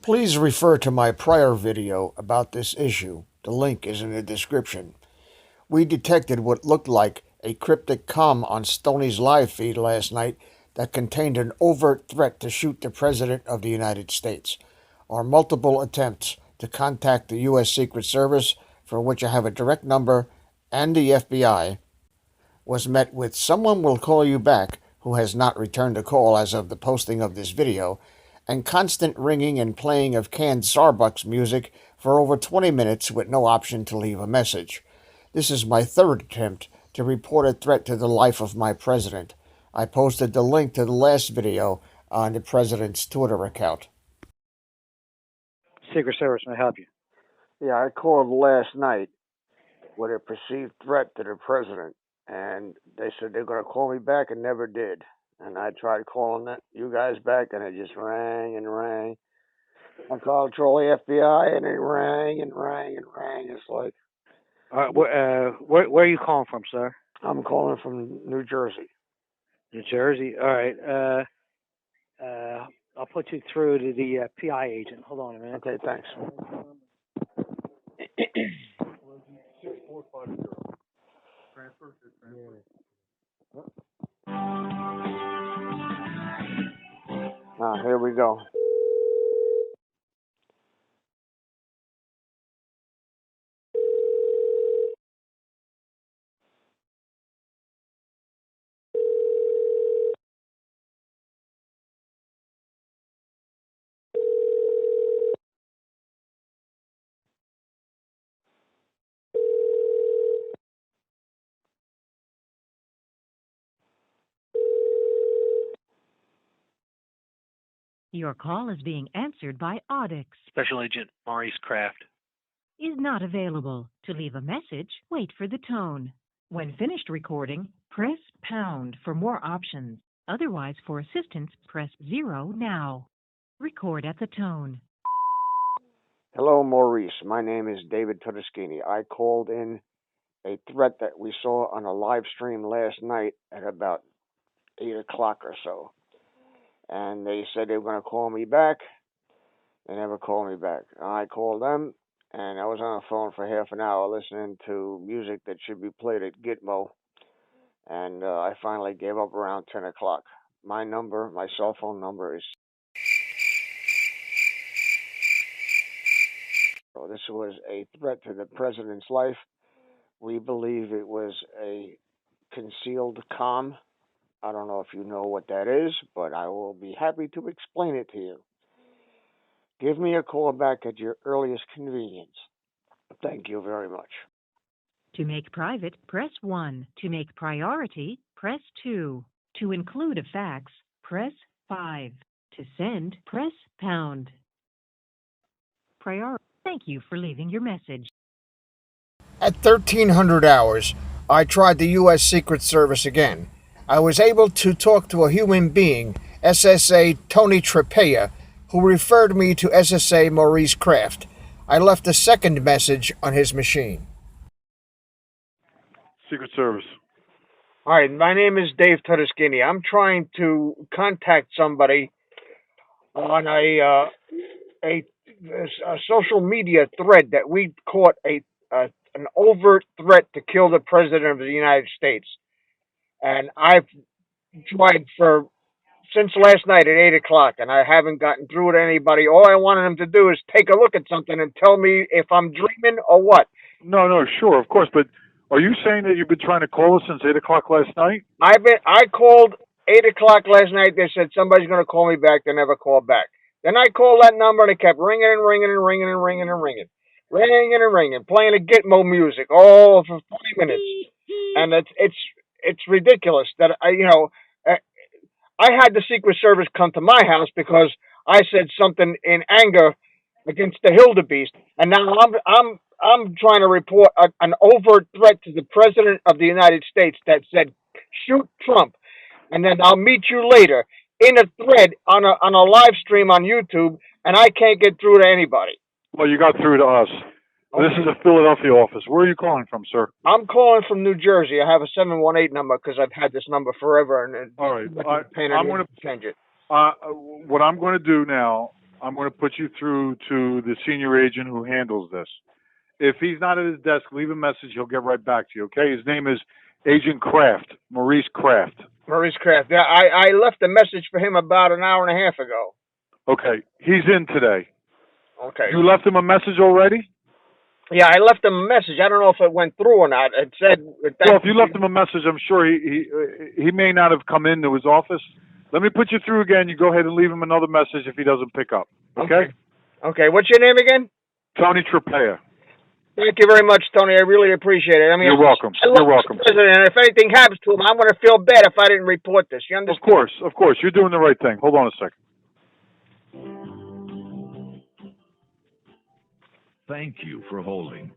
Please refer to my prior video about this issue. The link is in the description. We detected what looked like a cryptic comm on Stoney's live feed last night that contained an overt threat to shoot the President of the United States. Our multiple attempts to contact the U.S. Secret Service, for which I have a direct number, and the FBI, was met with "someone will call you back," who has not returned a call as of the posting of this video, and constant ringing and playing of canned Starbucks music for over 20 minutes with no option to leave a message. This is my third attempt to report a threat to the life of my president. I posted the link to the last video on the president's Twitter account. Secret Service may help you. Yeah, I called last night with a perceived threat to the president, and they said they're going to call me back and never did. And I tried calling you guys back, and it just rang and rang. I called the FBI, and it rang and rang and rang. It's like... Where are you calling from, sir? I'm calling from New Jersey. New Jersey? All right. I'll put you through to the PI agent. Hold on a minute. Okay, thanks. Here we go. Your call is being answered by Audix. Special Agent Maurice Kraft. Is not available. To leave a message, wait for the tone. When finished recording, press pound for more options. Otherwise, for assistance, press 0 now. Record at the tone. Hello, Maurice. My name is David Todeschini. I called in a threat that we saw on a live stream last night at about 8 o'clock or so. And they said they were going to call me back. They never called me back. I called them, and I was on the phone for half an hour listening to music that should be played at Gitmo. And I finally gave up around 10 o'clock. My cell phone number is... So this was a threat to the president's life. We believe it was a concealed comm. I don't know if you know what that is, but I will be happy to explain it to you. Give me a call back at your earliest convenience. Thank you very much. To make private, press 1. To make priority, press 2. To include a fax, press 5. To send, press pound. Priority. Thank you for leaving your message. At 1300 hours, I tried the U.S. Secret Service again. I was able to talk to a human being, SSA Tony Trepea, who referred me to SSA Maurice Kraft. I left a second message on his machine. Secret Service. All right, my name is Dave Todeschini. I'm trying to contact somebody on a social media thread that we caught an overt threat to kill the President of the United States. And I've tried since last night at 8 o'clock, and I haven't gotten through to anybody. All I wanted them to do is take a look at something and tell me if I'm dreaming or what. No, sure, of course, but are you saying that you've been trying to call us since 8 o'clock last night? I called 8 o'clock last night. They said somebody's going to call me back. They never called back. Then I called that number, and it kept ringing and ringing and ringing and ringing and ringing. Ringing and ringing, playing the Gitmo music all for 40 minutes. And it's ridiculous that I had the Secret Service come to my house because I said something in anger against the Hildebeest, and now I'm trying to report an overt threat to the President of the United States that said, "Shoot Trump," and then I'll meet you later in a thread on a live stream on YouTube, and I can't get through to anybody. Well, you got through to us. Okay. This is a Philadelphia office. Where are you calling from, sir? I'm calling from New Jersey. I have a 718 number because I've had this number forever, and all right, I'm going to change it. What I'm going to do now, I'm going to put you through to the senior agent who handles this. If he's not at his desk, leave a message. He'll get right back to you, okay? His name is Agent Kraft, Maurice Kraft. Maurice Kraft. Yeah, I left a message for him about an hour and a half ago. Okay, he's in today. Okay. You left him a message already? Yeah, I left him a message. I don't know if it went through or not. It said... Well, if you left him a message, I'm sure he may not have come into his office. Let me put you through again. You go ahead and leave him another message if he doesn't pick up, okay? Okay, what's your name again? Tony Trepaya. Thank you very much, Tony. I really appreciate it. I mean, You're welcome. You're welcome. And if anything happens to him, I'm going to feel bad if I didn't report this. You understand? Of course. You're doing the right thing. Hold on a second. Thank you for holding.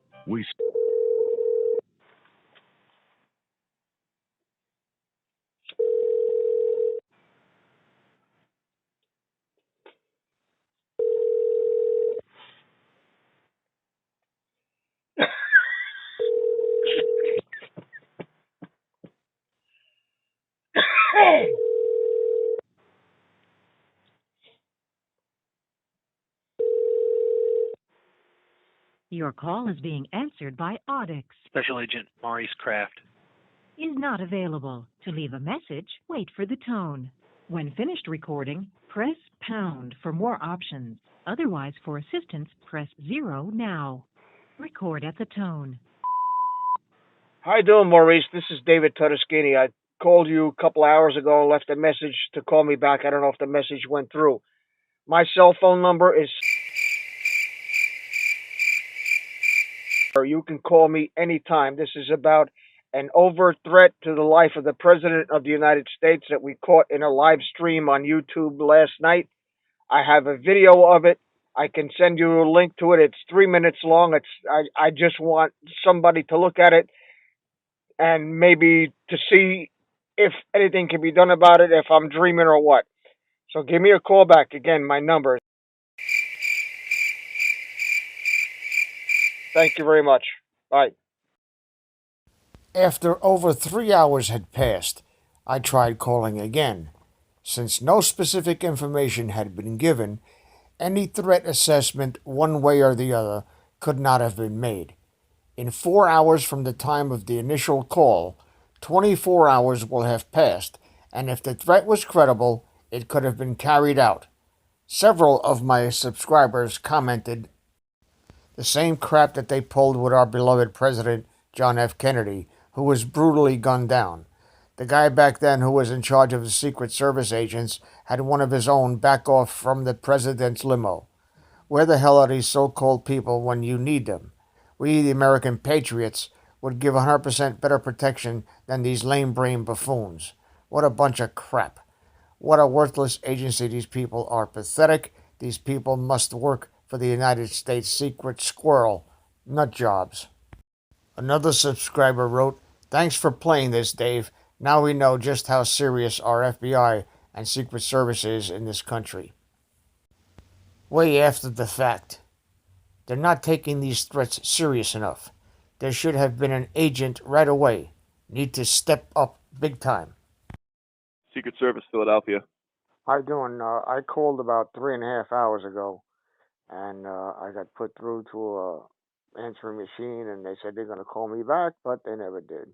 Your call is being answered by Audix. Special Agent Maurice Kraft. Is not available. To leave a message, wait for the tone. When finished recording, press pound for more options. Otherwise, for assistance, press 0 now. Record at the tone. How you doing, Maurice? This is David Todeschini. I called you a couple hours ago and left a message to call me back. I don't know if the message went through. My cell phone number is... You can call me anytime. This is about an overt threat to the life of the President of the United States that we caught in a live stream on YouTube last night. I have a video of it. I can send you a link to it. It's 3 minutes long. I just want somebody to look at it and maybe to see if anything can be done about it, if I'm dreaming or what. So give me a call back. Again, my number. Thank you very much. Bye. After over 3 hours had passed, I tried calling again. Since no specific information had been given, any threat assessment one way or the other could not have been made. In 4 hours from the time of the initial call, 24 hours will have passed, and if the threat was credible, it could have been carried out. Several of my subscribers commented the same crap that they pulled with our beloved President John F. Kennedy, who was brutally gunned down. The guy back then who was in charge of the Secret Service agents had one of his own back off from the president's limo. Where the hell are these so-called people when you need them? We, the American patriots, would give 100% better protection than these lame-brain buffoons. What a bunch of crap. What a worthless agency these people are. Pathetic. These people must work for the United States secret squirrel nut jobs. Another subscriber wrote, "Thanks for playing this, Dave. Now we know just how serious our FBI and Secret Service is in this country." Way after the fact. They're not taking these threats serious enough. There should have been an agent right away. Need to step up big time. Secret Service, Philadelphia. How you doing? I called about 3.5 hours ago, and I got put through to a answering machine, and they said they're going to call me back, but they never did.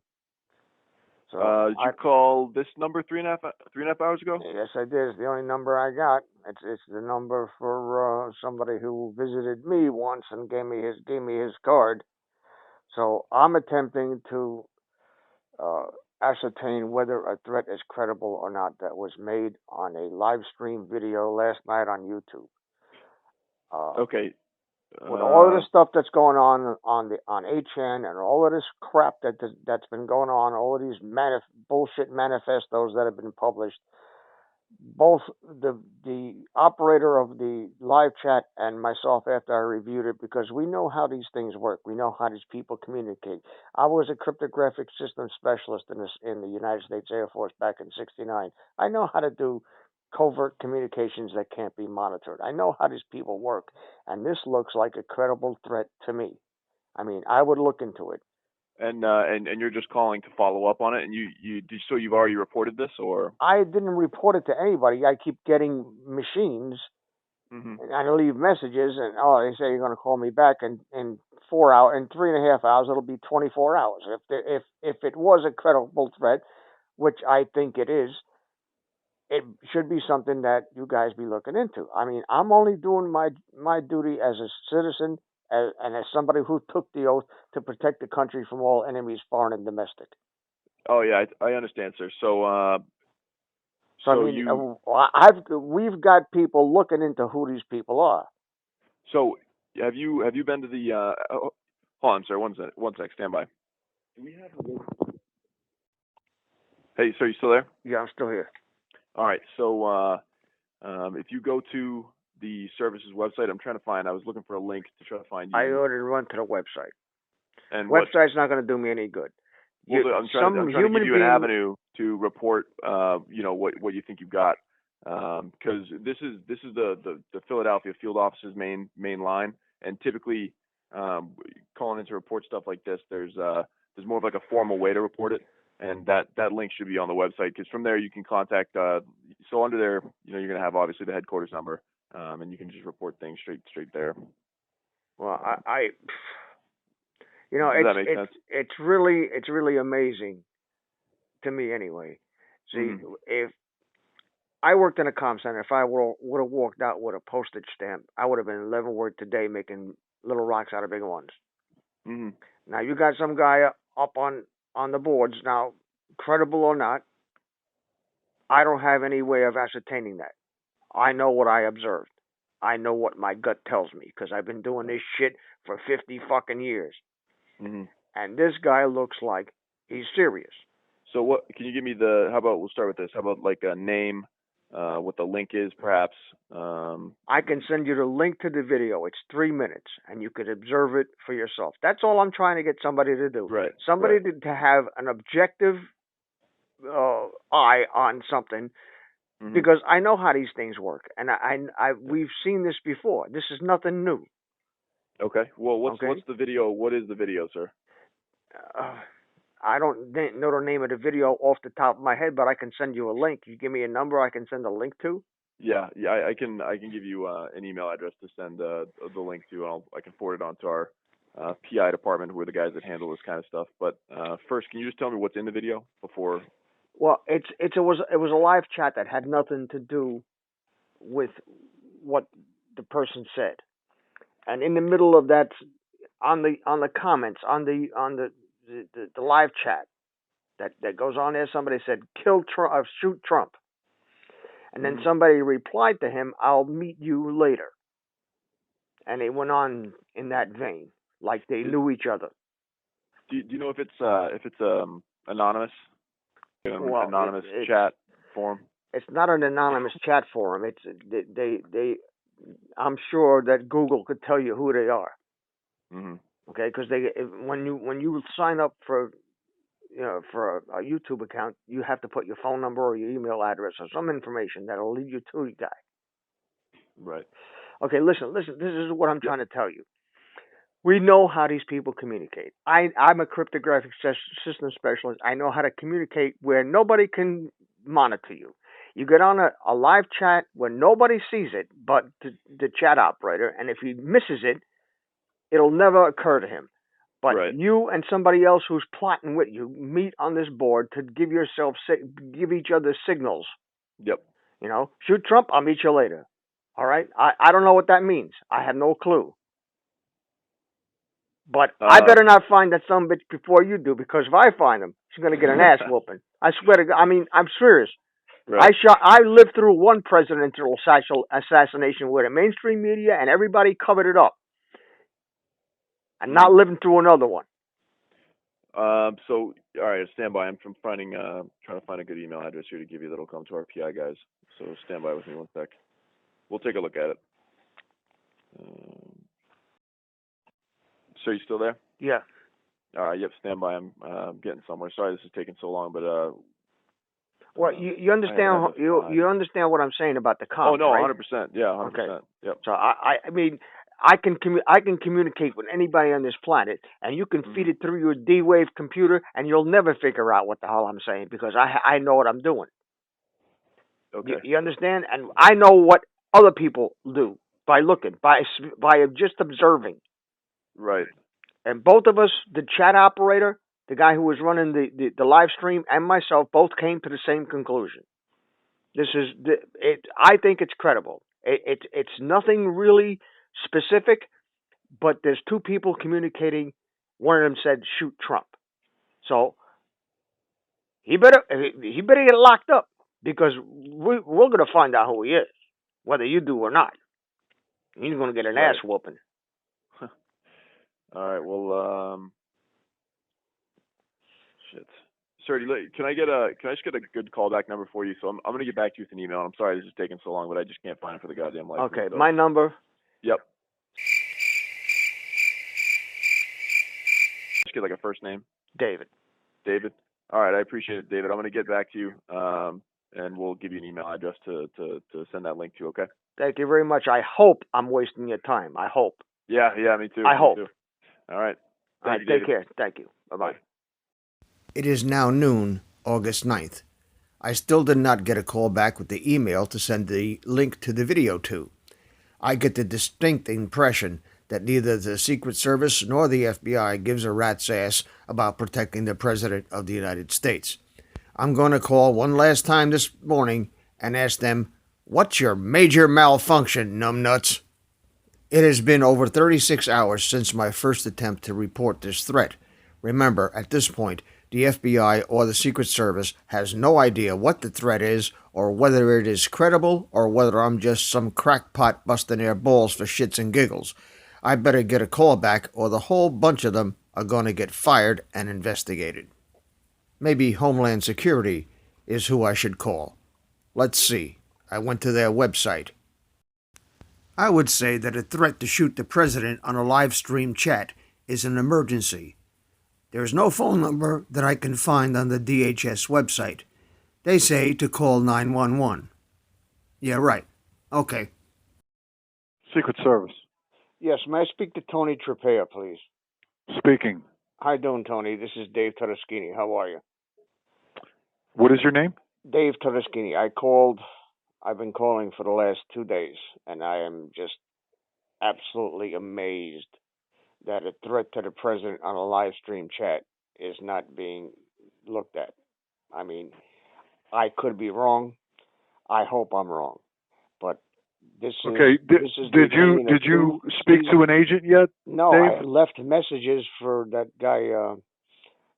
So did you call this number 3.5 hours ago? Yes, I did. It's the only number I got. It's the number for somebody who visited me once and gave me his card. So I'm attempting to ascertain whether a threat is credible or not that was made on a live stream video last night on YouTube. Okay. With all of the stuff that's going on 8chan and all of this crap that's been going on, all of these bullshit manifestos that have been published, both the operator of the live chat and myself, after I reviewed it, because we know how these things work. We know how these people communicate. I was a cryptographic systems specialist in the United States Air Force back in '69. I know how to do covert communications that can't be monitored. I know how these people work, and this looks like a credible threat to me. I mean, I would look into it. And you're just calling to follow up on it, and so you've already reported this, or? I didn't report it to anybody. I keep getting machines Mm-hmm. and I leave messages, and they say you're going to call me back in 4 hours, in 3.5 hours. It'll be 24 hours. If it was a credible threat, which I think it is, it should be something that you guys be looking into. I mean, I'm only doing my duty as a citizen and as somebody who took the oath to protect the country from all enemies, foreign and domestic. Oh yeah, I understand, sir. So So I so mean, you we've got people looking into who these people are. so have you been to the hold on, sir, one sec, stand by. Do we have a link? Hey, sir, you still there? Yeah, I'm still here. All right. So if you go to the services website, I was looking for a link to try to find you. I already run to the website. And what? Website's not going to do me any good. Well, I'm trying to give you an avenue to report, what you think you've got, because this is the Philadelphia field office's main line, and typically, calling in to report stuff like this, there's more of like a formal way to report it, and that link should be on the website, because from there you can contact. So under there, you're going to have obviously the headquarters number, and you can just report things straight there. Well, Does that make sense? it's really amazing to me anyway. See, if I worked in a comm center, if I would have walked out with a postage stamp, I would have been 11 word today making little rocks out of big ones. Mm-hmm. Now you got some guy up on the boards. Now, credible or not, I don't have any way of ascertaining that. I know what I observed. I know what my gut tells me because I've been doing this shit for 50 fucking years. Mm-hmm. And this guy looks like he's serious. So what? Can you give me how about we'll start with this? How about like a name, what the link is, perhaps? I can send you the link to the video. It's 3 minutes, and you could observe it for yourself. That's all I'm trying to get somebody to do. Right. Somebody right. to have an objective eye on something, because I know how these things work, and we've seen this before. This is nothing new. Okay. Well, what's the video? What is the video, sir? I don't know the name of the video off the top of my head, but I can send you a link. You give me a number, I can send a link to. Yeah. I can give you an email address to send the link to, and I can forward it on to our PI department, who are the guys that handle this kind of stuff. But first, can you just tell me what's in the video before? Well, it was a live chat that had nothing to do with what the person said, and in the middle of that, on the comments on the live chat that goes on there, somebody said kill Trump, shoot Trump, and then somebody replied to him, "I'll meet you later," and they went on in that vein, like they knew each other. Do you know if it's anonymous? Well, anonymous chat forum. It's not an anonymous chat forum. It's they. I'm sure that Google could tell you who they are. Mm-hmm. Okay, because when you sign up for for a YouTube account, you have to put your phone number or your email address or some information that'll lead you to the guy. Right. Okay, listen. This is what I'm trying to tell you. We know how these people communicate. I'm a cryptographic system specialist. I know how to communicate where nobody can monitor you. You get on a live chat where nobody sees it but the chat operator, and if he misses it, it'll never occur to him. But you and somebody else who's plotting with you meet on this board to give each other signals. Yep. Shoot Trump, I'll meet you later. All right? I don't know what that means. I have no clue. But I better not find that son bitch before you do, because if I find him, she's going to get an ass whooping. I swear to God. I mean, I'm serious. Right. I lived through one presidential assassination where the mainstream media and everybody covered it up. And not living through another one. So, all right, stand by. I'm trying to find a good email address here to give you that'll come to our PI guys. So stand by with me one sec. We'll take a look at it. So you still there? Yeah. All right. Yep. Stand by. I'm getting somewhere. Sorry, this is taking so long, but well, you understand you understand what I'm saying about the comms, Oh no, right? 100%. Yeah, 100%. Okay. Yep. So I mean, I can communicate with anybody on this planet, and you can feed it through your D-Wave computer, and you'll never figure out what the hell I'm saying, because I know what I'm doing. Okay. You understand? And I know what other people do. by looking, by just observing. Right. And both of us, the chat operator, the guy who was running the live stream, and myself, both came to the same conclusion. I think it's credible. It's nothing really specific, but there's two people communicating. One of them said, "Shoot Trump." So he better get locked up, because we're going to find out who he is, whether you do or not. He's going to get an ass whooping. All right. Well, shit. Sir, can I just get a good callback number for you? So I'm going to get back to you with an email. I'm sorry this is taking so long, but I just can't find it for the goddamn life. Okay, my number. Yep. Just get like a first name. David. David. All right, I appreciate it, David. I'm going to get back to you, and we'll give you an email address to send that link to. Okay. Thank you very much. I hope I'm wasting your time. I hope. Yeah, me too. I hope. Too. All right. All right, you, take David. care. Thank you. Bye-bye. It is now noon, August 9th. I still did not get a call back with the email to send the link to the video to. I get the distinct impression that neither the Secret Service nor the FBI gives a rat's ass about protecting the President of the United States. I'm going to call one last time this morning and ask them, "What's your major malfunction, numbnuts?" It has been over 36 hours since my first attempt to report this threat. Remember, at this point, the FBI or the Secret Service has no idea what the threat is, or whether it is credible, or whether I'm just some crackpot busting their balls for shits and giggles. I better get a call back, or the whole bunch of them are going to get fired and investigated. Maybe Homeland Security is who I should call. Let's see. I went to their website. I would say that a threat to shoot the president on a live stream chat is an emergency. There is no phone number that I can find on the DHS website. They say to call 911. Yeah, right. Okay. Secret Service. Yes, may I speak to Tony Trepea, please? Speaking. How you doing, Tony? This is Dave Todeschini. How are you? What is your name? Dave Todeschini. I've been calling for the last 2 days, and I am just absolutely amazed that a threat to the president on a live stream chat is not being looked at. I mean, I could be wrong. I hope I'm wrong. But this is... Okay, did you speak to an agent yet, No, Dave? I left messages for that guy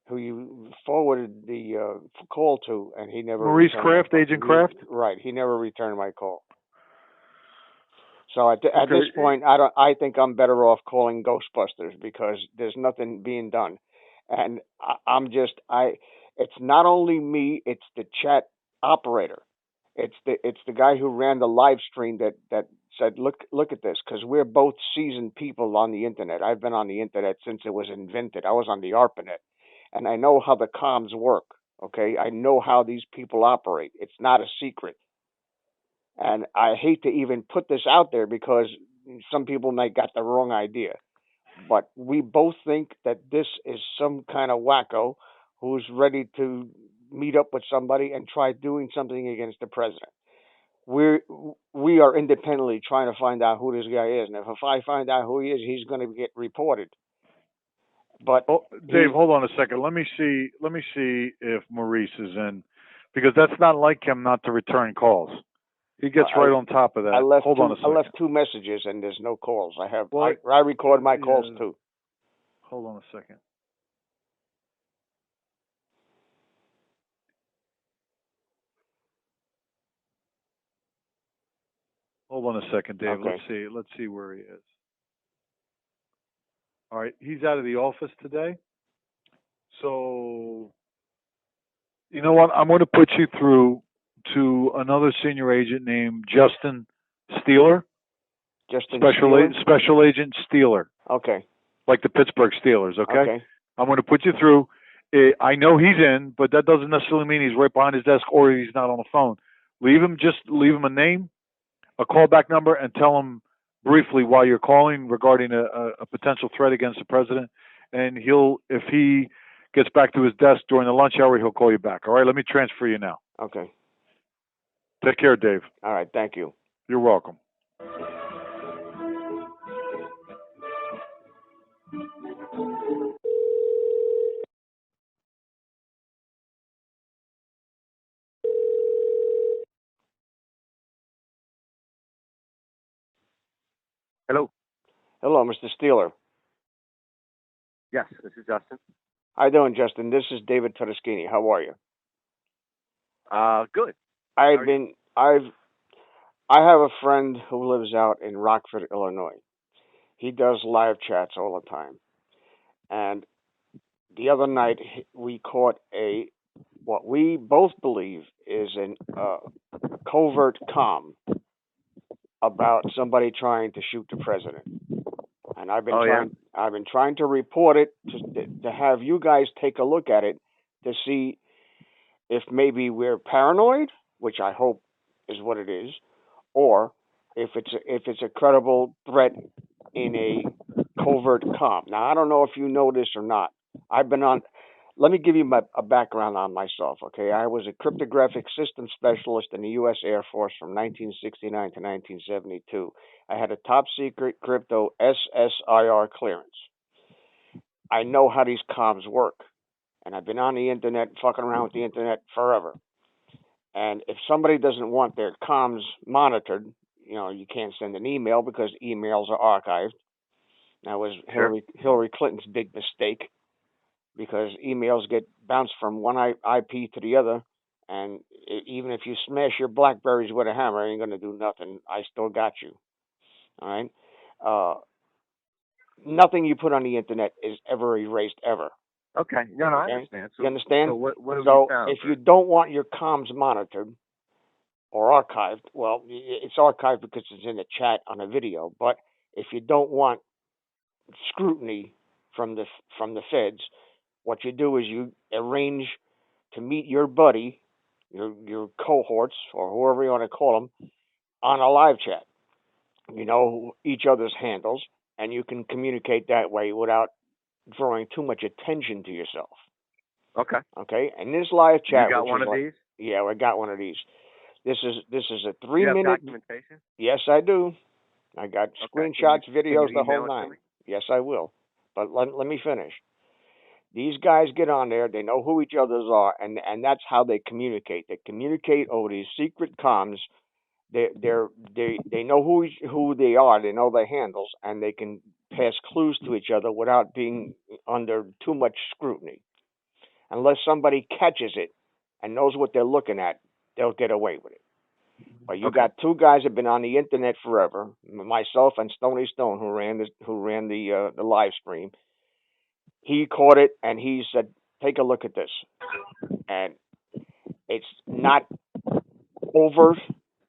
who you forwarded the call to, and he never... Maurice Kraft, Agent Kraft? Right, he never returned my call. So at this point, I think I'm better off calling Ghostbusters, because there's nothing being done, and it's not only me, it's the chat operator, it's the guy who ran the live stream that said, look at this, because we're both seasoned people on the internet. I've been on the internet since it was invented. I was on the ARPANET, and I know how the comms work. Okay, I know how these people operate. It's not a secret. And I hate to even put this out there, because some people might got the wrong idea. But we both think that this is some kind of wacko who's ready to meet up with somebody and try doing something against the president. We are independently trying to find out who this guy is. And if I find out who he is, he's going to get reported. But Dave, hold on a second. Let me see if Maurice is in, because that's not like him not to return calls. He gets right on top of that. Hold on a second. I left 2 messages and there's no calls. I record my calls too. Hold on a second. Hold on a second, Dave. Okay. Let's see where he is. All right, he's out of the office today. So, you know what? I'm going to put you through to another senior agent named Justin Steeler. Special Agent Steeler. Okay. Like the Pittsburgh Steelers, okay? I'm going to put you through. I know he's in, but that doesn't necessarily mean he's right behind his desk or he's not on the phone. Leave him a name, a callback number, and tell him briefly why you're calling regarding a potential threat against the president. And if he gets back to his desk during the lunch hour, he'll call you back. All right, let me transfer you now. Okay. Take care, Dave. All right, thank you. You're welcome. Hello. Hello, Mr. Steeler. Yes, this is Justin. How you doing, Justin? This is David Todeschini. How are you? Good. I have a friend who lives out in Rockford, Illinois. He does live chats all the time. And the other night we caught what we both believe is an covert comm about somebody trying to shoot the president. And I've been trying to report it to have you guys take a look at it to see if maybe we're paranoid, which I hope is what it is, or if it's a credible threat in a covert comm. Now, I don't know if you know this or not. Let me give you a background on myself, okay? I was a cryptographic systems specialist in the U.S. Air Force from 1969 to 1972. I had a top secret crypto SSIR clearance. I know how these comms work, and I've been on the internet, fucking around with the internet forever. And if somebody doesn't want their comms monitored, you can't send an email because emails are archived. That was Hillary Clinton's big mistake, because emails get bounced from one IP to the other, and even if you smash your Blackberries with a hammer, it ain't gonna do nothing. I still got you. All right. Nothing you put on the internet is ever erased ever. Okay. No, I understand. You understand? So what have so you found? If you don't want your comms monitored or archived, well, it's archived because it's in a chat on a video. But if you don't want scrutiny from the feds, what you do is you arrange to meet your buddy, your cohorts, or whoever you want to call them, on a live chat. You know each other's handles, and you can communicate that way without drawing too much attention to yourself. Okay. Okay. And this live chat. You got one of these? Yeah, I got one of these. This is a 3-minute. You have documentation? Yes, I do. I got screenshots, videos, the whole nine. Yes, I will. But let me finish. These guys get on there. They know who each other's are, and that's how they communicate. They communicate over these secret comms. They know who they are. They know their handles, and they can pass clues to each other without being under too much scrutiny. Unless somebody catches it and knows what they're looking at, they'll get away with it. But you got two guys that have been on the internet forever, myself and Stony Stone, who ran the live stream. He caught it and he said, "Take a look at this." And it's not overt,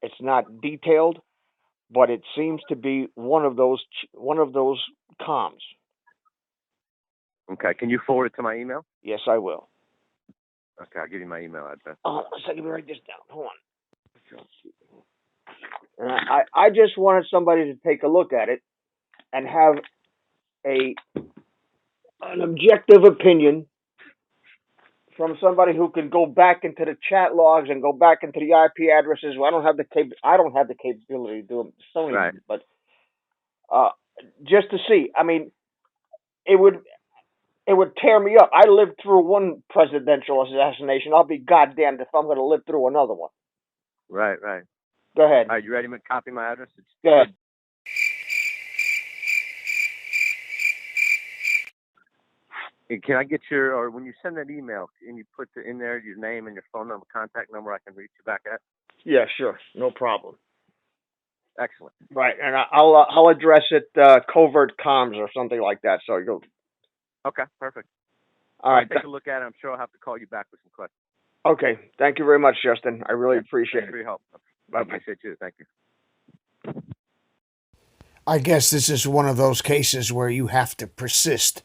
it's not detailed, but it seems to be one of those comms. Okay. Can you forward it to my email? Yes, I will. Okay, I'll give you my email address. Oh, a second, let me write this down. Hold on. I just wanted somebody to take a look at it and have an objective opinion from somebody who can go back into the chat logs and go back into the IP addresses. I don't have the capability to do it, Sony, right. But just to see. I mean, it would tear me up. I lived through one presidential assassination. I'll be goddamned if I'm going to live through another one. Right. Go ahead. All right, you ready to copy my address? Go ahead. Can I get or when you send that email, can you put in there your name and your phone number, contact number I can reach you back at? Yeah, sure. No problem. Excellent. Right, and I'll address it covert comms or something like that. So you'll. Okay, perfect. All right. Take a look at it. I'm sure I'll have to call you back with some questions. Okay. Thank you very much, Justin. I really appreciate Thanks it. for your help. Bye. I appreciate you. Thank you. I guess this is one of those cases where you have to persist.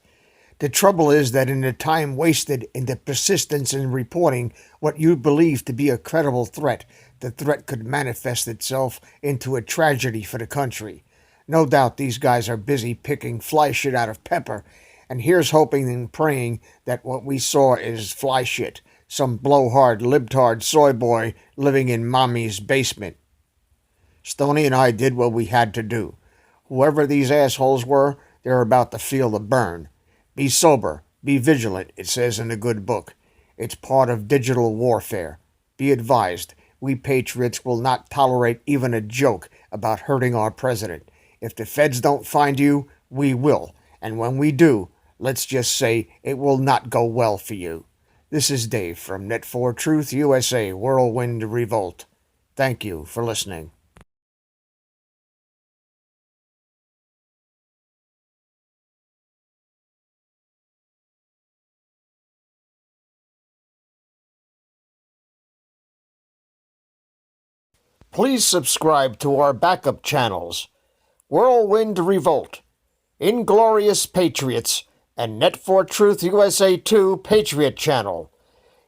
The trouble is that in the time wasted in the persistence in reporting what you believe to be a credible threat, the threat could manifest itself into a tragedy for the country. No doubt these guys are busy picking fly shit out of pepper, and here's hoping and praying that what we saw is fly shit, some blowhard, libtard soy boy living in mommy's basement. Stoney and I did what we had to do. Whoever these assholes were, they're about to feel the burn. Be sober, be vigilant, it says in a good book. It's part of digital warfare. Be advised, we patriots will not tolerate even a joke about hurting our president. If the feds don't find you, we will. And when we do, let's just say it will not go well for you. This is Dave from Net4Truth USA, Whirlwind, Revolt. Thank you for listening. Please subscribe to our backup channels, Whirlwind Revolt, Inglorious Patriots, and Net4Truth USA 2 Patriot channel.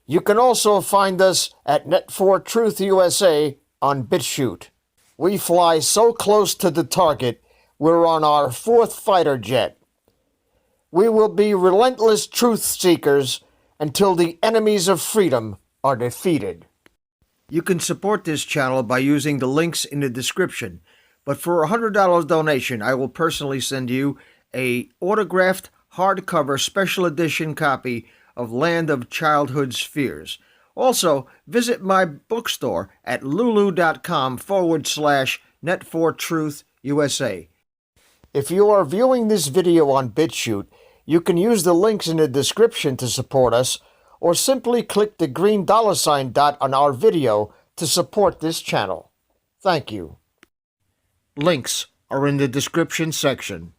You can also find us at Net4Truth USA on BitChute. We fly so close to the target, we're on our 4th fighter jet. We will be relentless truth seekers until the enemies of freedom are defeated. You can support this channel by using the links in the description, but for a $100 donation, I will personally send you a autographed hardcover special edition copy of Land of Childhood's Fears. Also, visit my bookstore at lulu.com/Net4Truth USA. If you are viewing this video on BitChute, you can use the links in the description to support us, or simply click the green $ dot on our video to support this channel. Thank you. Links are in the description section.